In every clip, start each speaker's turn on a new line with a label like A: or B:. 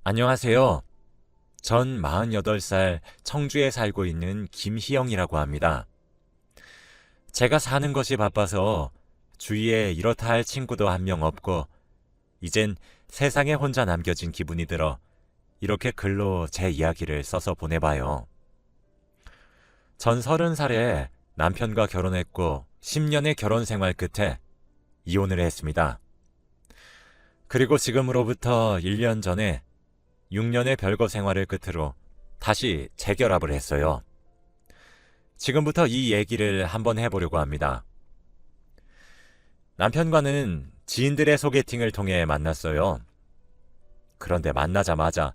A: 안녕하세요. 전 48살 청주에 살고 있는 김희영이라고 합니다. 제가 사는 것이 바빠서 주위에 이렇다 할 친구도 한 명 없고 이젠 세상에 혼자 남겨진 기분이 들어 이렇게 글로 제 이야기를 써서 보내봐요. 전 30살에 남편과 결혼했고 10년의 결혼 생활 끝에 이혼을 했습니다. 그리고 지금으로부터 1년 전에 6년의 별거 생활을 끝으로 다시 재결합을 했어요. 지금부터 이 얘기를 한번 해보려고 합니다. 남편과는 지인들의 소개팅을 통해 만났어요. 그런데 만나자마자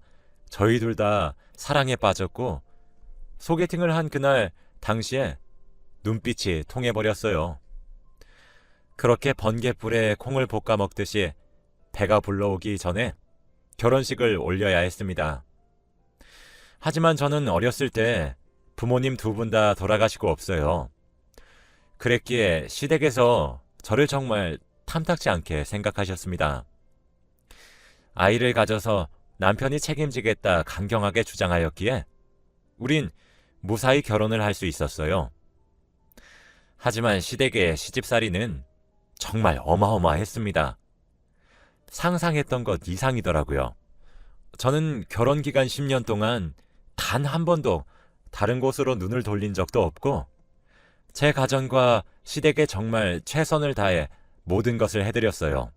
A: 저희 둘 다 사랑에 빠졌고 소개팅을 한 그날 당시에 눈빛이 통해버렸어요. 그렇게 번갯불에 콩을 볶아 먹듯이 배가 불러오기 전에 결혼식을 올려야 했습니다. 하지만 저는 어렸을 때 부모님 두 분 다 돌아가시고 없어요. 그랬기에 시댁에서 저를 정말 탐탁지 않게 생각하셨습니다. 아이를 가져서 남편이 책임지겠다 강경하게 주장하였기에 우린 무사히 결혼을 할 수 있었어요. 하지만 시댁의 시집살이는 정말 어마어마했습니다. 상상했던 것 이상이더라고요. 저는 결혼 기간 10년 동안 단 한 번도 다른 곳으로 눈을 돌린 적도 없고 제 가정과 시댁에 정말 최선을 다해 모든 것을 해드렸어요.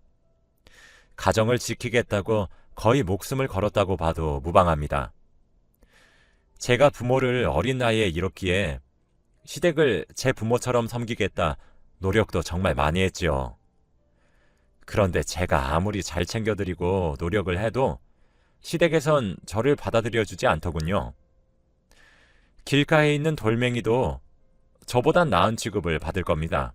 A: 가정을 지키겠다고 거의 목숨을 걸었다고 봐도 무방합니다. 제가 부모를 어린 나이에 잃었기에 시댁을 제 부모처럼 섬기겠다 노력도 정말 많이 했지요. 그런데 제가 아무리 잘 챙겨드리고 노력을 해도 시댁에선 저를 받아들여주지 않더군요. 길가에 있는 돌멩이도 저보단 나은 취급을 받을 겁니다.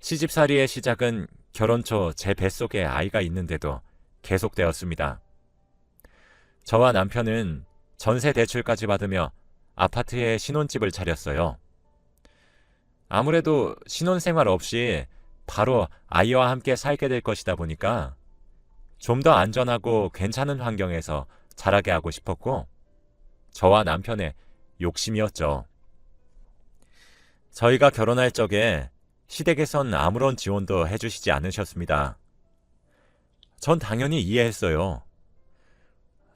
A: 시집살이의 시작은 결혼 초 제 뱃속에 아이가 있는데도 계속되었습니다. 저와 남편은 전세 대출까지 받으며 아파트에 신혼집을 차렸어요. 아무래도 신혼생활 없이 바로 아이와 함께 살게 될 것이다 보니까 좀 더 안전하고 괜찮은 환경에서 자라게 하고 싶었고 저와 남편의 욕심이었죠. 저희가 결혼할 적에 시댁에선 아무런 지원도 해주시지 않으셨습니다. 전 당연히 이해했어요.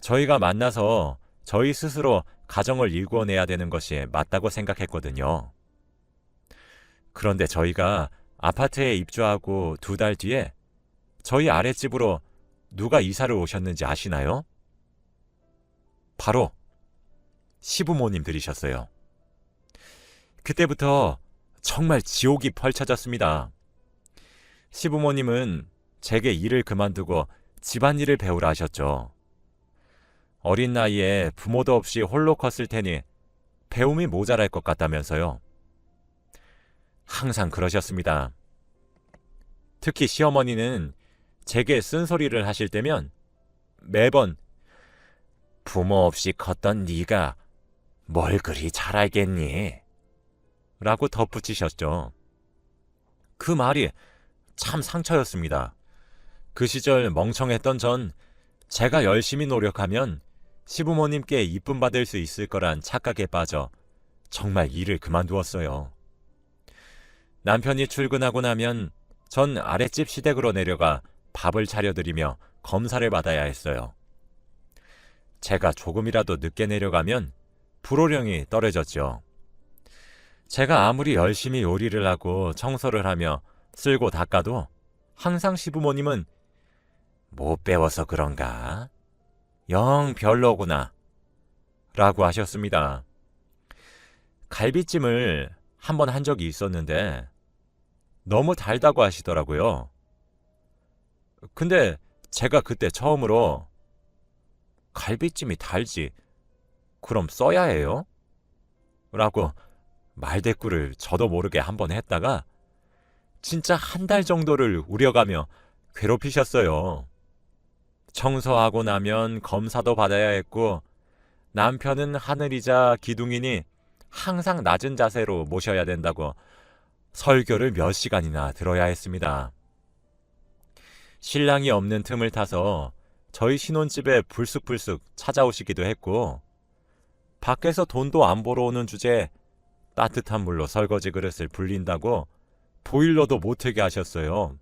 A: 저희가 만나서 저희 스스로 가정을 일구어내야 되는 것이 맞다고 생각했거든요. 그런데 저희가 아파트에 입주하고 2달 뒤에 저희 아랫집으로 누가 이사를 오셨는지 아시나요? 바로 시부모님들이셨어요. 그때부터 정말 지옥이 펼쳐졌습니다. 시부모님은 제게 일을 그만두고 집안일을 배우라 하셨죠. 어린 나이에 부모도 없이 홀로 컸을 테니 배움이 모자랄 것 같다면서요. 항상 그러셨습니다. 특히 시어머니는 제게 쓴소리를 하실 때면 매번 부모 없이 컸던 네가 뭘 그리 잘 알겠니? 라고 덧붙이셨죠. 그 말이 참 상처였습니다. 그 시절 멍청했던 전 제가 열심히 노력하면 시부모님께 이쁨 받을 수 있을 거란 착각에 빠져 정말 일을 그만두었어요. 남편이 출근하고 나면 전 아랫집 시댁으로 내려가 밥을 차려드리며 검사를 받아야 했어요. 제가 조금이라도 늦게 내려가면 불호령이 떨어졌죠. 제가 아무리 열심히 요리를 하고 청소를 하며 쓸고 닦아도 항상 시부모님은 못 배워서 그런가? 영 별로구나 라고 하셨습니다. 갈비찜을 한번 한 적이 있었는데 너무 달다고 하시더라고요. 근데 제가 그때 처음으로 갈비찜이 달지 그럼 써야 해요? 라고 말대꾸를 저도 모르게 한번 했다가 진짜 한 달 정도를 우려가며 괴롭히셨어요. 청소하고 나면 검사도 받아야 했고 남편은 하늘이자 기둥이니 항상 낮은 자세로 모셔야 된다고 설교를 몇 시간이나 들어야 했습니다. 신랑이 없는 틈을 타서 저희 신혼집에 불쑥불쑥 찾아오시기도 했고, 밖에서 돈도 안 벌어 오는 주제에 따뜻한 물로 설거지 그릇을 불린다고 보일러도 못 틀게 하셨어요.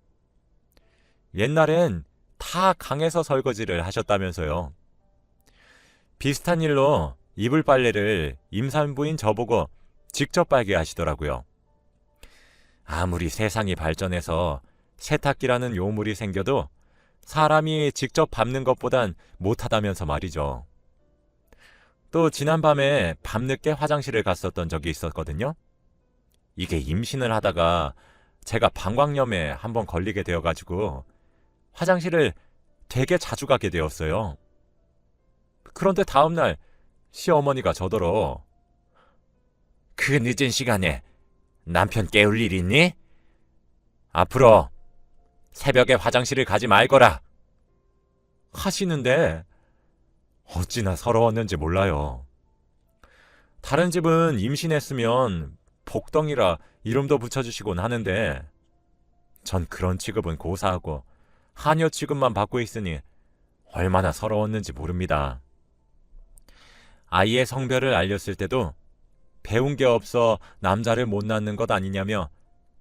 A: 옛날엔 다 강에서 설거지를 하셨다면서요. 비슷한 일로 이불 빨래를 임산부인 저보고 직접 빨게 하시더라고요. 아무리 세상이 발전해서 세탁기라는 요물이 생겨도 사람이 직접 밟는 것보단 못하다면서 말이죠. 또 지난밤에 밤늦게 화장실을 갔었던 적이 있었거든요. 이게 임신을 하다가 제가 방광염에 한번 걸리게 되어가지고 화장실을 되게 자주 가게 되었어요. 그런데 다음날 시어머니가 저더러 그 늦은 시간에 남편 깨울 일 있니? 앞으로 새벽에 화장실을 가지 말거라 하시는데 어찌나 서러웠는지 몰라요. 다른 집은 임신했으면 복덩이라 이름도 붙여주시곤 하는데 전 그런 취급은 고사하고 하녀 취급만 받고 있으니 얼마나 서러웠는지 모릅니다. 아이의 성별을 알렸을 때도 배운 게 없어 남자를 못 낳는 것 아니냐며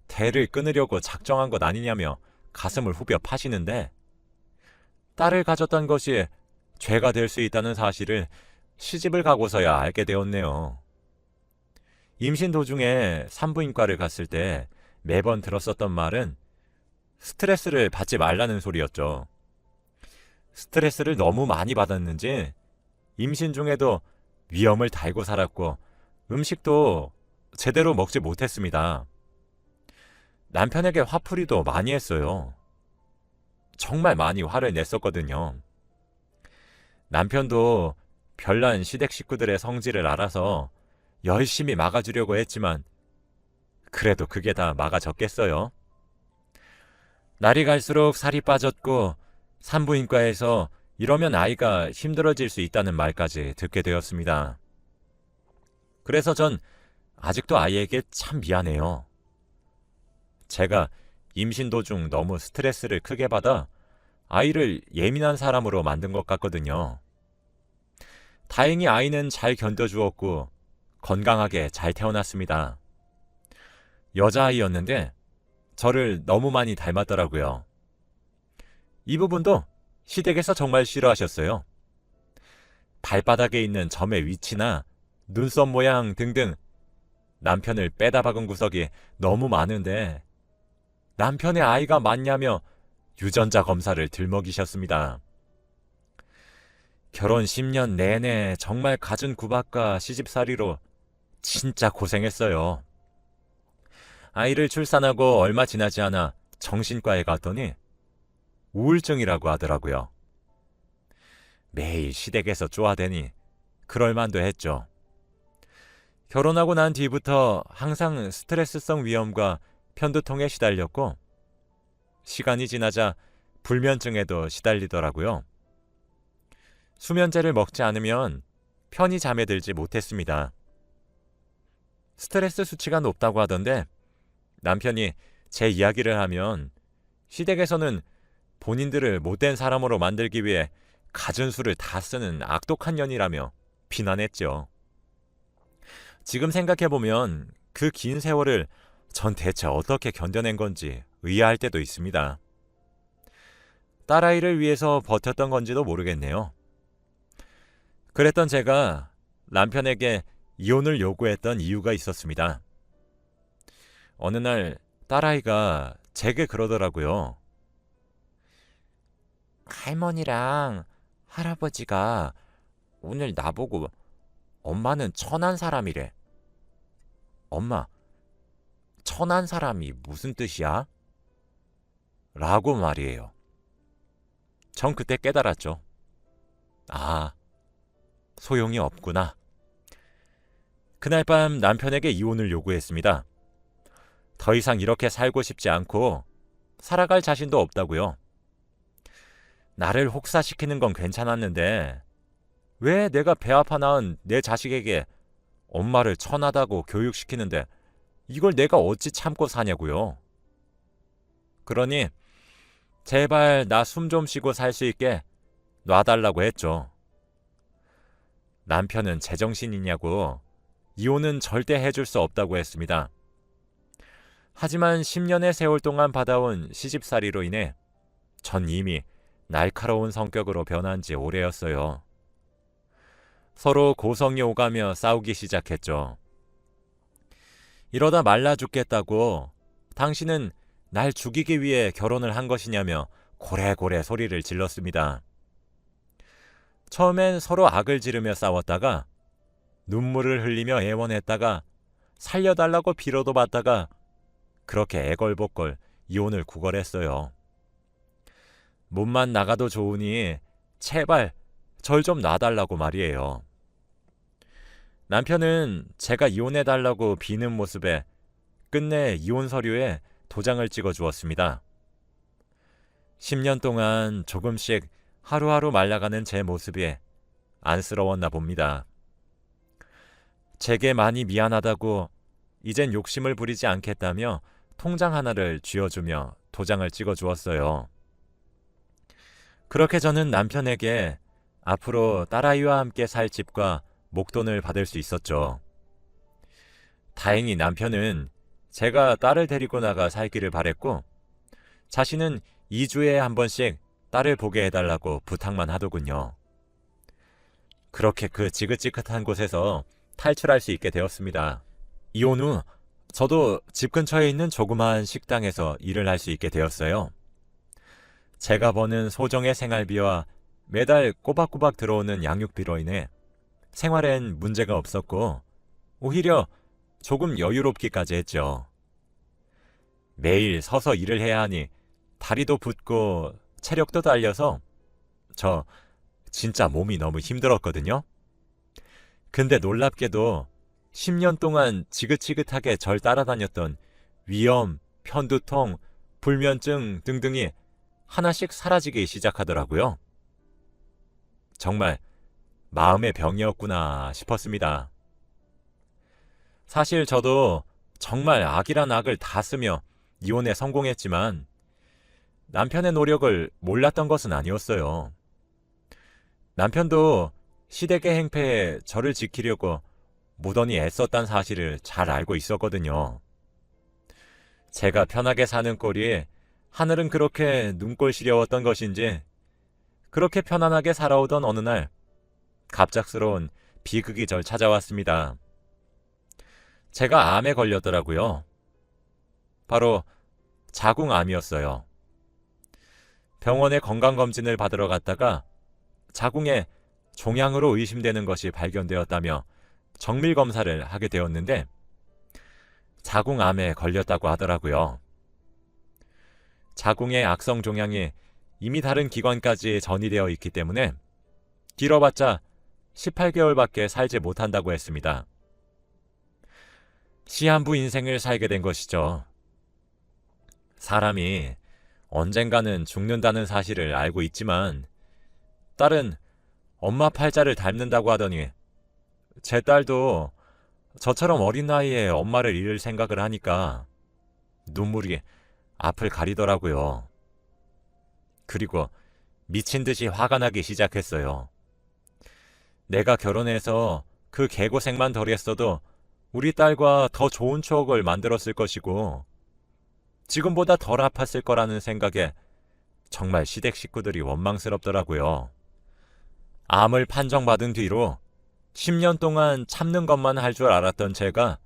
A: 대를 끊으려고 작정한 것 아니냐며 가슴을 후벼 파시는데 딸을 가졌던 것이 죄가 될 수 있다는 사실을 시집을 가고서야 알게 되었네요. 임신 도중에 산부인과를 갔을 때 매번 들었었던 말은 스트레스를 받지 말라는 소리였죠. 스트레스를 너무 많이 받았는지 임신 중에도 위험을 달고 살았고 음식도 제대로 먹지 못했습니다. 남편에게 화풀이도 많이 했어요. 정말 많이 화를 냈었거든요. 남편도 별난 시댁 식구들의 성질을 알아서 열심히 막아주려고 했지만 그래도 그게 다 막아졌겠어요. 날이 갈수록 살이 빠졌고 산부인과에서 이러면 아이가 힘들어질 수 있다는 말까지 듣게 되었습니다. 그래서 전 아직도 아이에게 참 미안해요. 제가 임신 도중 너무 스트레스를 크게 받아 아이를 예민한 사람으로 만든 것 같거든요. 다행히 아이는 잘 견뎌주었고 건강하게 잘 태어났습니다. 여자아이였는데 저를 너무 많이 닮았더라고요. 이 부분도 시댁에서 정말 싫어하셨어요. 발바닥에 있는 점의 위치나 눈썹 모양 등등 남편을 빼다 박은 구석이 너무 많은데 남편의 아이가 맞냐며 유전자 검사를 들먹이셨습니다. 결혼 10년 내내 정말 갖은 구박과 시집살이로 진짜 고생했어요. 아이를 출산하고 얼마 지나지 않아 정신과에 갔더니 우울증이라고 하더라고요. 매일 시댁에서 쪼아대니 그럴만도 했죠. 결혼하고 난 뒤부터 항상 스트레스성 위염과 편두통에 시달렸고 시간이 지나자 불면증에도 시달리더라고요. 수면제를 먹지 않으면 편히 잠에 들지 못했습니다. 스트레스 수치가 높다고 하던데 남편이 제 이야기를 하면 시댁에서는 본인들을 못된 사람으로 만들기 위해 갖은 수를 다 쓰는 악독한 년이라며 비난했죠. 지금 생각해보면 그 긴 세월을 전 대체 어떻게 견뎌낸 건지 의아할 때도 있습니다. 딸아이를 위해서 버텼던 건지도 모르겠네요. 그랬던 제가 남편에게 이혼을 요구했던 이유가 있었습니다. 어느 날 딸아이가 제게 그러더라고요. 할머니랑 할아버지가 오늘 나보고 엄마는 천한 사람이래. 엄마, 천한 사람이 무슨 뜻이야? 라고 말이에요. 전 그때 깨달았죠. 아, 소용이 없구나. 그날 밤 남편에게 이혼을 요구했습니다. 더 이상 이렇게 살고 싶지 않고 살아갈 자신도 없다고요. 나를 혹사시키는 건 괜찮았는데 왜 내가 배 아파 낳은 내 자식에게 엄마를 천하다고 교육시키는데 이걸 내가 어찌 참고 사냐고요. 그러니 제발 나 숨 좀 쉬고 살 수 있게 놔달라고 했죠. 남편은 제정신이냐고 이혼은 절대 해줄 수 없다고 했습니다. 하지만 10년의 세월 동안 받아온 시집살이로 인해 전 이미 날카로운 성격으로 변한 지 오래였어요. 서로 고성이 오가며 싸우기 시작했죠. 이러다 말라 죽겠다고 당신은 날 죽이기 위해 결혼을 한 것이냐며 고래고래 소리를 질렀습니다. 처음엔 서로 악을 지르며 싸웠다가 눈물을 흘리며 애원했다가 살려달라고 빌어도 받다가 그렇게 애걸복걸 이혼을 구걸했어요. 몸만 나가도 좋으니 제발 절 좀 놔달라고 말이에요. 남편은 제가 이혼해달라고 비는 모습에 끝내 이혼 서류에 도장을 찍어 주었습니다. 10년 동안 조금씩 하루하루 말라가는 제 모습이 안쓰러웠나 봅니다. 제게 많이 미안하다고 이젠 욕심을 부리지 않겠다며 통장 하나를 쥐어주며 도장을 찍어 주었어요. 그렇게 저는 남편에게 앞으로 딸아이와 함께 살 집과 목돈을 받을 수 있었죠. 다행히 남편은 제가 딸을 데리고 나가 살기를 바랬고 자신은 2주에 한 번씩 딸을 보게 해달라고 부탁만 하더군요. 그렇게 그 지긋지긋한 곳에서 탈출할 수 있게 되었습니다. 이혼 후 저도 집 근처에 있는 조그마한 식당에서 일을 할 수 있게 되었어요. 제가 버는 소정의 생활비와 매달 꼬박꼬박 들어오는 양육비로 인해 생활엔 문제가 없었고 오히려 조금 여유롭기까지 했죠. 매일 서서 일을 해야 하니 다리도 붓고 체력도 달려서 저 진짜 몸이 너무 힘들었거든요. 근데 놀랍게도 10년 동안 지긋지긋하게 절 따라다녔던 위염, 편두통, 불면증 등등이 하나씩 사라지기 시작하더라고요. 정말 마음의 병이었구나 싶었습니다. 사실 저도 정말 악이란 악을 다 쓰며 이혼에 성공했지만 남편의 노력을 몰랐던 것은 아니었어요. 남편도 시댁의 행패에 저를 지키려고 무던히 애썼단 사실을 잘 알고 있었거든요. 제가 편하게 사는 꼴이 하늘은 그렇게 눈꼴 시려웠던 것인지 그렇게 편안하게 살아오던 어느 날 갑작스러운 비극이 절 찾아왔습니다. 제가 암에 걸렸더라고요. 바로 자궁암이었어요. 병원에 건강검진을 받으러 갔다가 자궁에 종양으로 의심되는 것이 발견되었다며 정밀검사를 하게 되었는데 자궁암에 걸렸다고 하더라고요. 자궁의 악성 종양이 이미 다른 기관까지 전이되어 있기 때문에 길어봤자 18개월밖에 살지 못한다고 했습니다. 시한부 인생을 살게 된 것이죠. 사람이 언젠가는 죽는다는 사실을 알고 있지만 딸은 엄마 팔자를 닮는다고 하더니 제 딸도 저처럼 어린 나이에 엄마를 잃을 생각을 하니까 눈물이 앞을 가리더라고요. 그리고 미친 듯이 화가 나기 시작했어요. 내가 결혼해서 그 개고생만 덜 했어도 우리 딸과 더 좋은 추억을 만들었을 것이고 지금보다 덜 아팠을 거라는 생각에 정말 시댁 식구들이 원망스럽더라고요. 암을 판정받은 뒤로 10년 동안 참는 것만 할 줄 알았던 제가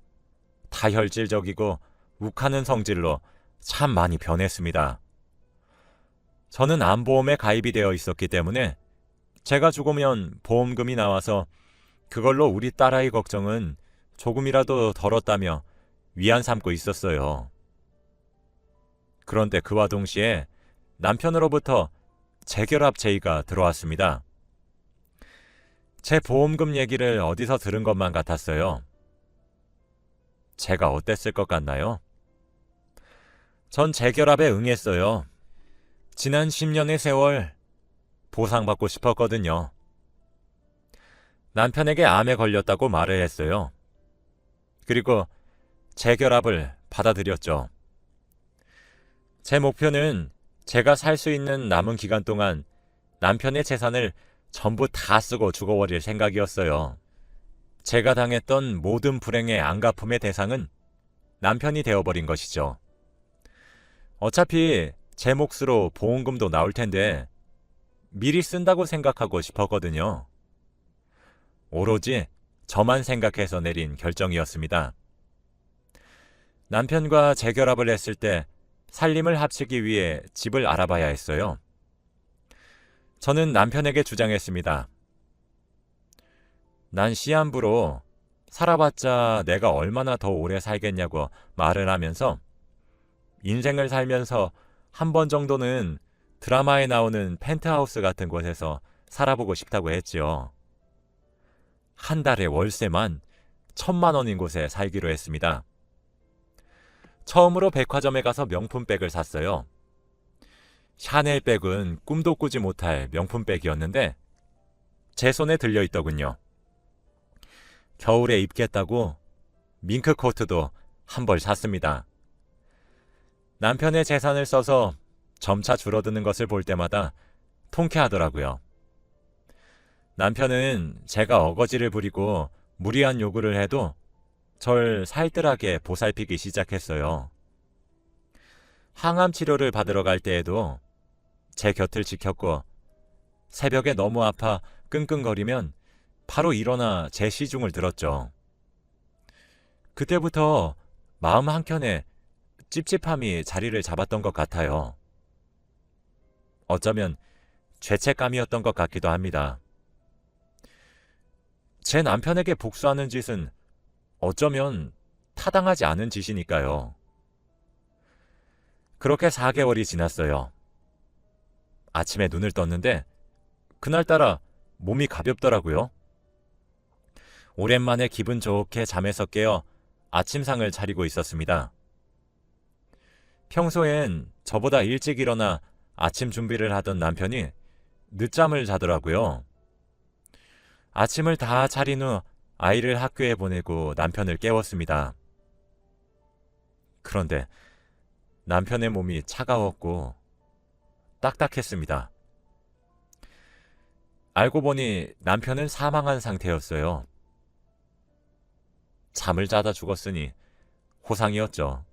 A: 다혈질적이고 욱하는 성질로 참 많이 변했습니다. 저는 암보험에 가입이 되어 있었기 때문에 제가 죽으면 보험금이 나와서 그걸로 우리 딸아이 걱정은 조금이라도 덜었다며 위안 삼고 있었어요. 그런데 그와 동시에 남편으로부터 재결합 제의가 들어왔습니다. 제 보험금 얘기를 어디서 들은 것만 같았어요. 제가 어땠을 것 같나요? 전 재결합에 응했어요. 지난 10년의 세월 보상받고 싶었거든요. 남편에게 암에 걸렸다고 말을 했어요. 그리고 재결합을 받아들였죠. 제 목표는 제가 살 수 있는 남은 기간 동안 남편의 재산을 전부 다 쓰고 죽어버릴 생각이었어요. 제가 당했던 모든 불행의 안갚음의 대상은 남편이 되어버린 것이죠. 어차피 제 몫으로 보험금도 나올 텐데 미리 쓴다고 생각하고 싶었거든요. 오로지 저만 생각해서 내린 결정이었습니다. 남편과 재결합을 했을 때 살림을 합치기 위해 집을 알아봐야 했어요. 저는 남편에게 주장했습니다. 난 시한부로 살아봤자 내가 얼마나 더 오래 살겠냐고 말을 하면서 인생을 살면서 한 번 정도는 드라마에 나오는 펜트하우스 같은 곳에서 살아보고 싶다고 했지요. 한 달에 월세만 1,000만 원인 곳에 살기로 했습니다. 처음으로 백화점에 가서 명품백을 샀어요. 샤넬백은 꿈도 꾸지 못할 명품백이었는데 제 손에 들려있더군요. 겨울에 입겠다고 밍크 코트도 한 벌 샀습니다. 남편의 재산을 써서 점차 줄어드는 것을 볼 때마다 통쾌하더라고요. 남편은 제가 어거지를 부리고 무리한 요구를 해도 절 살뜰하게 보살피기 시작했어요. 항암 치료를 받으러 갈 때에도 제 곁을 지켰고 새벽에 너무 아파 끙끙거리면 바로 일어나 제 시중을 들었죠. 그때부터 마음 한켠에 찝찝함이 자리를 잡았던 것 같아요. 어쩌면 죄책감이었던 것 같기도 합니다. 제 남편에게 복수하는 짓은 어쩌면 타당하지 않은 짓이니까요. 그렇게 4개월이 지났어요. 아침에 눈을 떴는데 그날따라 몸이 가볍더라고요. 오랜만에 기분 좋게 잠에서 깨어 아침상을 차리고 있었습니다. 평소엔 저보다 일찍 일어나 아침 준비를 하던 남편이 늦잠을 자더라고요. 아침을 다 차린 후 아이를 학교에 보내고 남편을 깨웠습니다. 그런데 남편의 몸이 차가웠고 딱딱했습니다. 알고 보니 남편은 사망한 상태였어요. 잠을 자다 죽었으니 호상이었죠.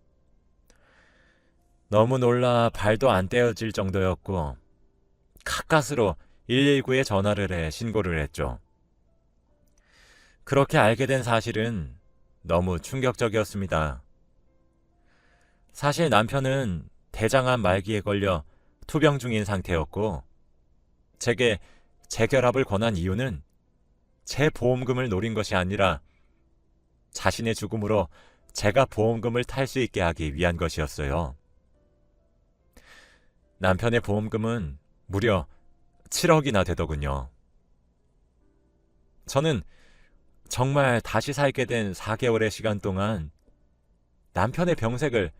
A: 너무 놀라 발도 안 떼어질 정도였고 가까스로 119에 전화를 해 신고를 했죠. 그렇게 알게 된 사실은 너무 충격적이었습니다. 사실 남편은 대장암 말기에 걸려 투병 중인 상태였고 제게 재결합을 권한 이유는 제 보험금을 노린 것이 아니라 자신의 죽음으로 제가 보험금을 탈 수 있게 하기 위한 것이었어요. 남편의 보험금은 무려 7억이나 되더군요. 저는 정말 다시 살게 된 4개월의 시간 동안 남편의 병색을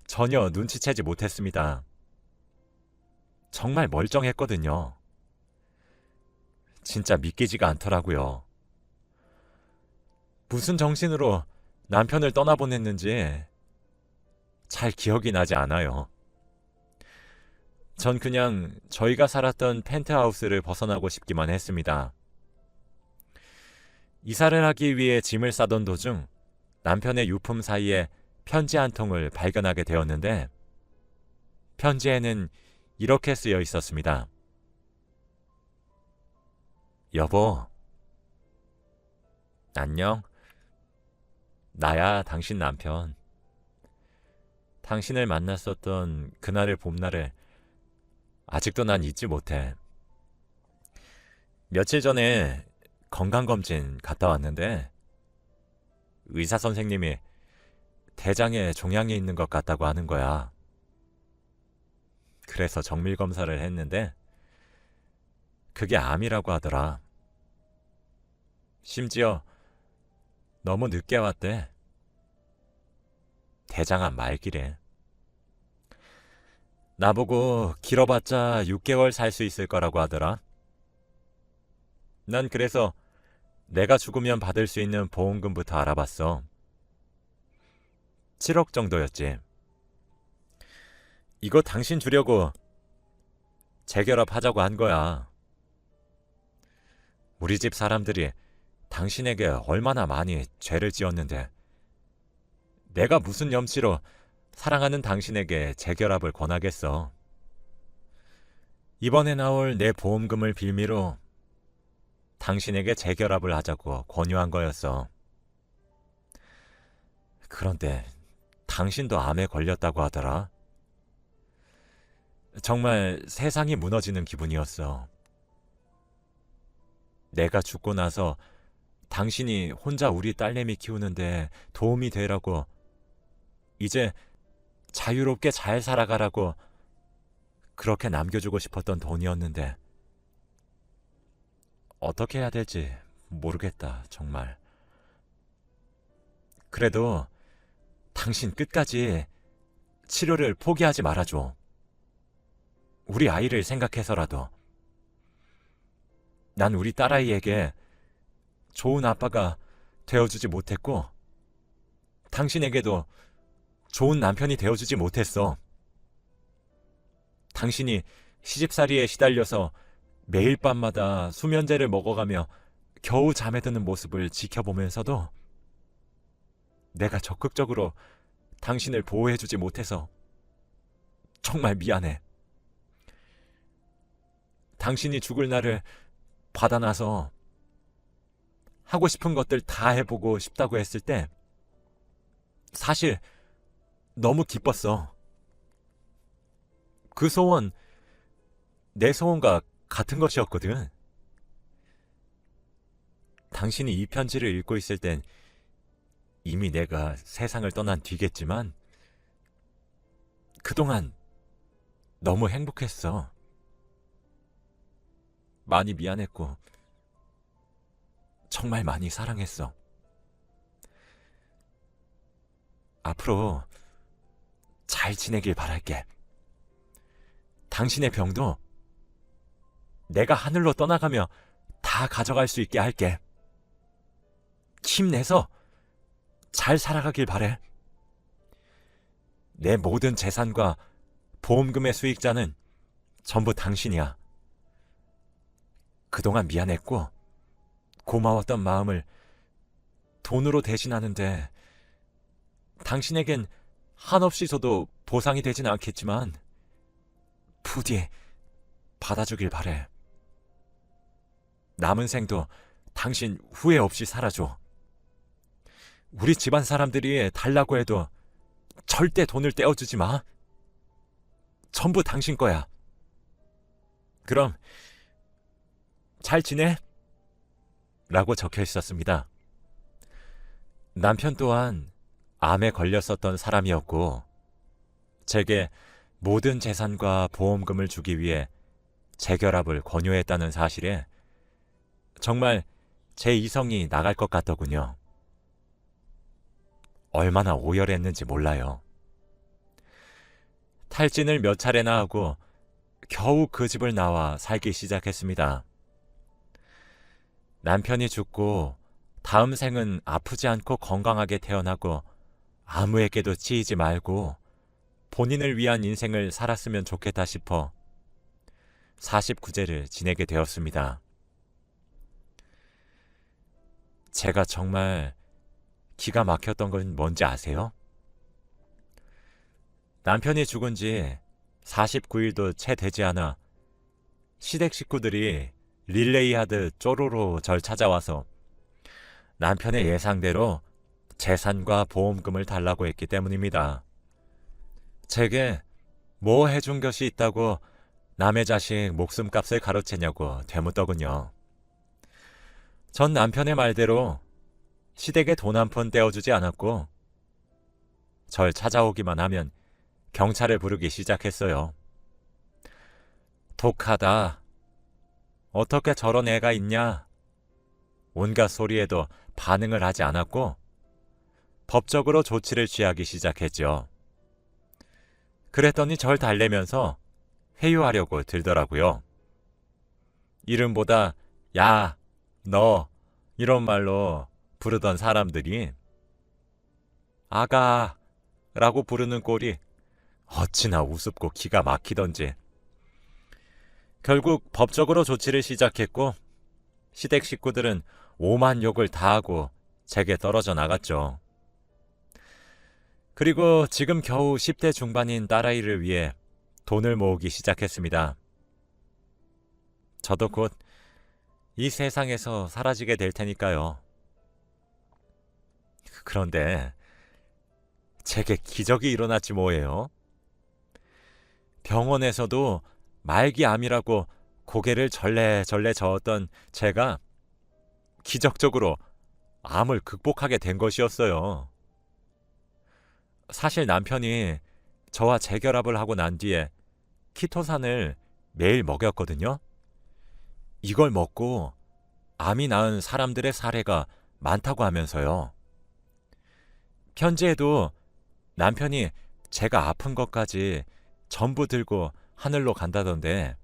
A: 전혀 눈치채지 못했습니다. 정말 멀쩡했거든요. 진짜 믿기지가 않더라고요. 무슨 정신으로 남편을 떠나보냈는지 잘 기억이 나지 않아요. 전 그냥 저희가 살았던 펜트하우스를 벗어나고 싶기만 했습니다. 이사를 하기 위해 짐을 싸던 도중 남편의 유품 사이에 편지 한 통을 발견하게 되었는데 편지에는 이렇게 쓰여 있었습니다. 여보, 안녕. 나야 당신 남편. 당신을 만났었던 그날의 봄날을 아직도 난 잊지 못해. 며칠 전에 건강검진 갔다 왔는데 의사 선생님이 대장에 종양이 있는 것 같다고 하는 거야. 그래서 정밀 검사를 했는데 그게 암이라고 하더라. 심지어 너무 늦게 왔대. 대장암 말기래. 나보고 길어봤자 6개월 살 수 있을 거라고 하더라. 난 그래서 내가 죽으면 받을 수 있는 보험금부터 알아봤어. 7억 정도였지. 이거 당신 주려고 재결합하자고 한 거야. 우리 집 사람들이 당신에게 얼마나 많이 죄를 지었는데 내가 무슨 염치로 사랑하는 당신에게 재결합을 권하겠어. 이번에 나올 내 보험금을 빌미로 당신에게 재결합을 하자고 권유한 거였어. 그런데 당신도 암에 걸렸다고 하더라. 정말 세상이 무너지는 기분이었어. 내가 죽고 나서 당신이 혼자 우리 딸내미 키우는데 도움이 되라고, 이제 자유롭게 잘 살아가라고 그렇게 남겨주고 싶었던 돈이었는데 어떻게 해야 될지 모르겠다, 정말. 그래도 당신 끝까지 치료를 포기하지 말아줘. 우리 아이를 생각해서라도. 난 우리 딸아이에게 좋은 아빠가 되어주지 못했고 당신에게도 좋은 남편이 되어주지 못했어. 당신이 시집살이에 시달려서 매일 밤마다 수면제를 먹어가며 겨우 잠에 드는 모습을 지켜보면서도 내가 적극적으로 당신을 보호해주지 못해서 정말 미안해. 당신이 죽을 날을 받아놔서 하고 싶은 것들 다 해보고 싶다고 했을 때 사실 너무 기뻤어. 그 소원 내 소원과 같은 것이었거든. 당신이 이 편지를 읽고 있을 땐 이미 내가 세상을 떠난 뒤겠지만 그동안 너무 행복했어. 많이 미안했고 정말 많이 사랑했어. 앞으로 잘 지내길 바랄게. 당신의 병도 내가 하늘로 떠나가며 다 가져갈 수 있게 할게. 힘내서 잘 살아가길 바래. 내 모든 재산과 보험금의 수익자는 전부 당신이야. 그동안 미안했고 고마웠던 마음을 돈으로 대신하는데 당신에겐 한없이 줘도 보상이 되진 않겠지만 부디 받아주길 바래. 남은 생도 당신 후회 없이 살아줘. 우리 집안 사람들이 달라고 해도 절대 돈을 떼어주지 마. 전부 당신 거야. 그럼 잘 지내? 라고 적혀 있었습니다. 남편 또한 암에 걸렸었던 사람이었고 제게 모든 재산과 보험금을 주기 위해 재결합을 권유했다는 사실에 정말 제 이성이 나갈 것 같더군요. 얼마나 오열했는지 몰라요. 탈진을 몇 차례나 하고 겨우 그 집을 나와 살기 시작했습니다. 남편이 죽고 다음 생은 아프지 않고 건강하게 태어나고 아무에게도 치이지 말고 본인을 위한 인생을 살았으면 좋겠다 싶어 49제를 지내게 되었습니다. 제가 정말 기가 막혔던 건 뭔지 아세요? 남편이 죽은 지 49일도 채 되지 않아 시댁 식구들이 릴레이 하듯 쪼로로 절 찾아와서 남편의 예상대로 재산과 보험금을 달라고 했기 때문입니다. 제게 뭐 해준 것이 있다고 남의 자식 목숨값을 가로채냐고 되묻더군요. 전 남편의 말대로 시댁에 돈 한 푼 떼어주지 않았고 절 찾아오기만 하면 경찰을 부르기 시작했어요. 독하다. 어떻게 저런 애가 있냐. 온갖 소리에도 반응을 하지 않았고 법적으로 조치를 취하기 시작했죠. 그랬더니 절 달래면서 회유하려고 들더라고요. 이름보다 야, 너 이런 말로 부르던 사람들이 아가라고 부르는 꼴이 어찌나 우습고 기가 막히던지 결국 법적으로 조치를 시작했고 시댁 식구들은 오만 욕을 다 하고 제게 떨어져 나갔죠. 그리고 지금 겨우 10대 중반인 딸아이를 위해 돈을 모으기 시작했습니다. 저도 곧 이 세상에서 사라지게 될 테니까요. 그런데 제게 기적이 일어났지 뭐예요. 병원에서도 말기암이라고 고개를 절레절레 저었던 제가 기적적으로 암을 극복하게 된 것이었어요. 사실 남편이 저와 재결합을 하고 난 뒤에 키토산을 매일 먹였거든요. 이걸 먹고 암이 나은 사람들의 사례가 많다고 하면서요. 편지에도 남편이 제가 아픈 것까지 전부 들고 하늘로 간다던데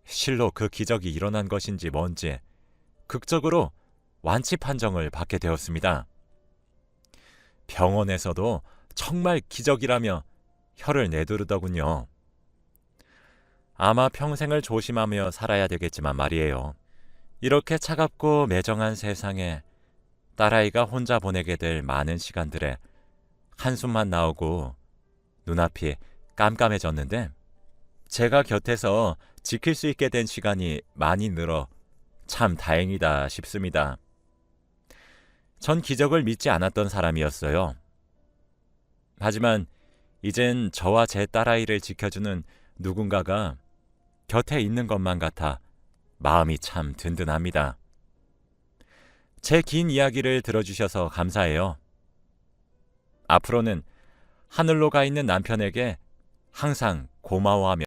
A: 실로 그 기적이 일어난 것인지 뭔지 극적으로 완치 판정을 받게 되었습니다. 병원에서도 정말 기적이라며 혀를 내두르더군요. 아마 평생을 조심하며 살아야 되겠지만 말이에요. 이렇게 차갑고 매정한 세상에 딸아이가 혼자 보내게 될 많은 시간들에 한숨만 나오고 눈앞이 깜깜해졌는데 제가 곁에서 지킬 수 있게 된 시간이 많이 늘어 참 다행이다 싶습니다. 전 기적을 믿지 않았던 사람이었어요. 하지만 이젠 저와 제 딸아이를 지켜주는 누군가가 곁에 있는 것만 같아 마음이 참 든든합니다. 제 긴 이야기를 들어주셔서 감사해요. 앞으로는 하늘로 가 있는 남편에게 항상 고마워하며